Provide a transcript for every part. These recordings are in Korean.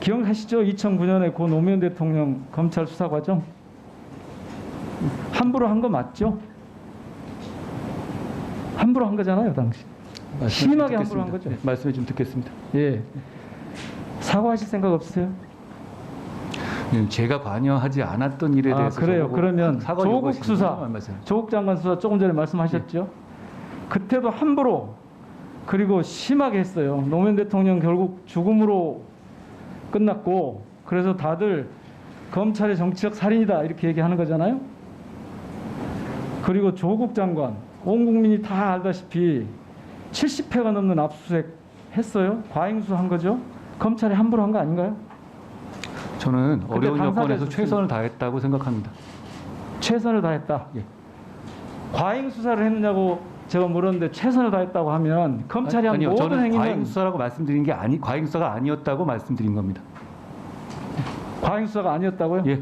기억하시죠? 2009년에 고 노무현 대통령 검찰 수사 과정 함부로 한 거 맞죠? 함부로 한 거잖아요, 당시. 심하게 함부로 한 거죠. 네, 말씀해 좀 듣겠습니다. 예. 사과하실 생각 없으세요? 제가 관여하지 않았던 일에 대해서 그래요. 그러면 조국 수사, 말씀. 조국 장관 수사 조금 전에 말씀하셨죠? 그때도 함부로 그리고 심하게 했어요. 노무현 대통령 결국 죽음으로 끝났고 그래서 다들 검찰의 정치적 살인이다 이렇게 얘기하는 거잖아요. 그리고 조국 장관 온 국민이 다 알다시피 70회가 넘는 압수수색 했어요. 과잉수한 거죠. 검찰이 함부로 한 거 아닌가요? 저는 어려운 여건에서 당사자였어요. 최선을 다했다고 생각합니다. 최선을 다했다. 예. 과잉 수사를 했느냐고 제가 물었는데 최선을 다했다고 하면 검찰이 한 아니요, 모든 저는 행위는 과잉 수사라고 말씀드린 게 과잉 수사가 아니었다고 말씀드린 겁니다. 과잉 수사가 아니었다고요? 예.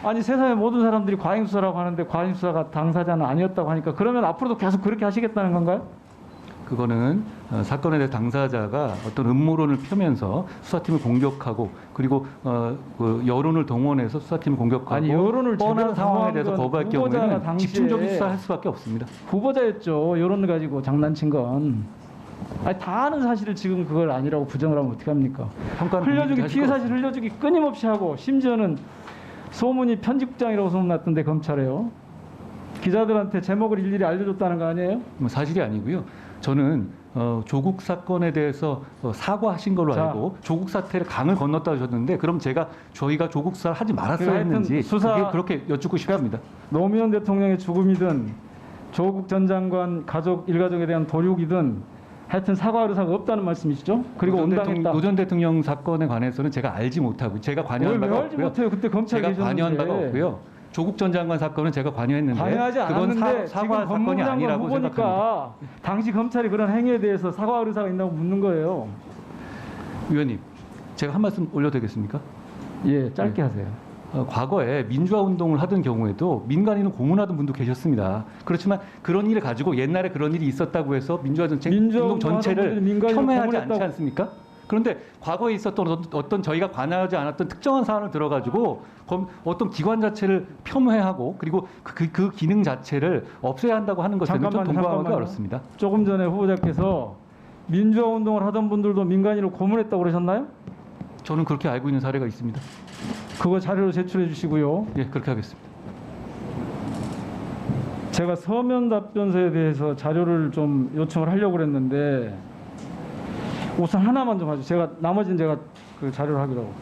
아니 세상의 모든 사람들이 과잉 수사라고 하는데 과잉 수사가 당사자는 아니었다고 하니까 그러면 앞으로도 계속 그렇게 하시겠다는 건가요? 그거는 사건에 대해 당사자가 어떤 음모론을 펴면서 수사팀을 공격하고 그리고 그 여론을 동원해서 수사팀을 공격하고 아니, 여론을 뻔한 제대로 상황에 대해서 동원한 거부할 건 후보자가 경우에는 당시에 집중적인 수사할 수밖에 없습니다. 후보자였죠. 여론을 가지고 장난친 건. 아니, 다 아는 사실을 지금 그걸 아니라고 부정을 하면 어떡합니까? 평가는 흘려주기, 하실 피해 것 사실 흘려주기 끊임없이 하고 심지어는 소문이 편집국장이라고 소문났던데 검찰에요. 기자들한테 제목을 일일이 알려줬다는 거 아니에요? 사실이 아니고요. 저는 조국 사건에 대해서 사과하신 걸로 자, 알고 조국 사태를 강을 건넜다 하셨는데 그럼 저희가 조국 수사를 하지 말았어야 하여튼 했는지 수사- 그게 그렇게 여쭙고 싶습니다. 노무현 대통령의 죽음이든 조국 전 장관 가족 일가족에 대한 도륙이든 하여튼 사과 의사가 없다는 말씀이시죠? 그리고 온당했다. 노 전 대통령 사건에 관해서는 제가 알지 못하고 제가 관여한 바가 왜 알지 없고요. 못해요? 그때 검찰에 제가 관여한 바가 계셨는데. 없고요. 조국 전 장관 사건은 제가 관여했는데 관여하지 그건 않았는데 사과 지금 사건이 법무장관 아니라고 생각합니다. 후보니까 당시 검찰이 그런 행위에 대해서 사과 의사가 있냐고 묻는 거예요. 위원님, 제가 한 말씀 올려도 되겠습니까? 예, 짧게 하세요. 과거에 민주화 운동을 하던 경우에도 민간인은 고문하던 분도 계셨습니다. 그렇지만 그런 일을 가지고 옛날에 그런 일이 있었다고 해서 민주화 운동 전체를 폄훼하지 않지 않습니까? 그런데 과거에 있었던 어떤 저희가 관여하지 않았던 특정한 사안을 들어가지고 어떤 기관 자체를 폄훼하고 그리고 그 기능 자체를 없애야 한다고 하는 것은 좀 동감하기 어렵습니다. 조금 전에 후보자께서 민주화 운동을 하던 분들도 민간인을 고문했다고 그러셨나요? 저는 그렇게 알고 있는 사례가 있습니다. 그거 자료로 제출해 주시고요. 예, 그렇게 하겠습니다. 제가 서면 답변서에 대해서 자료를 좀 요청을 하려고 그랬는데 우선 하나만 좀 하죠. 나머지는 제가 그 자료를 하기로 하고.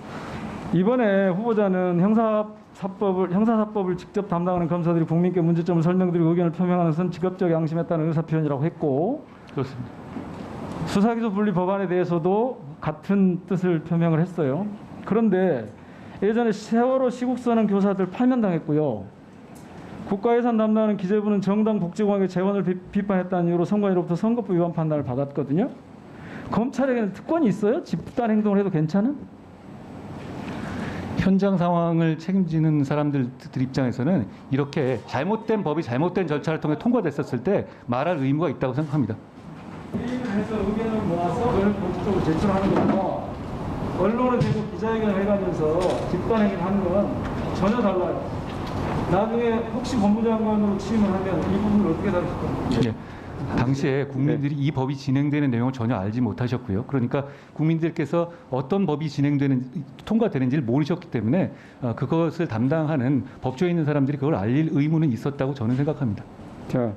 이번에 후보자는 형사사법을 직접 담당하는 검사들이 국민께 문제점을 설명드리고 의견을 표명하는 것은 직업적 양심에 따른 의사표현이라고 했고 그렇습니다. 수사기소 분리 법안에 대해서도 같은 뜻을 표명을 했어요. 그런데 예전에 세월호 시국 써는 교사들 파면당했고요. 국가예산 담당하는 기재부는 정당 복지공학의 재원을 비판했다는 이유로 선관위로부터 선거법 위반 판단을 받았거든요. 검찰에게는 특권이 있어요? 집단 행동을 해도 괜찮은? 현장 상황을 책임지는 사람들 입장에서는 이렇게 잘못된 법이 잘못된 절차를 통해 통과됐었을 때 말할 의무가 있다고 생각합니다. 회의를 해서 의견을 모아서 그걸 공식적으로 제출하는 거고 언론에 대고 기자회견을 해가면서 집단 행위를 하는 건 전혀 달라요. 나중에 혹시 법무장관으로 취임을 하면 이 부분을 어떻게 다루실 겁니까? 네. 당시에 국민들이 이 법이 진행되는 내용을 전혀 알지 못하셨고요. 그러니까 국민들께서 어떤 법이 통과되는지를 모르셨기 때문에 그것을 담당하는 법조에 있는 사람들이 그걸 알릴 의무는 있었다고 저는 생각합니다. 자,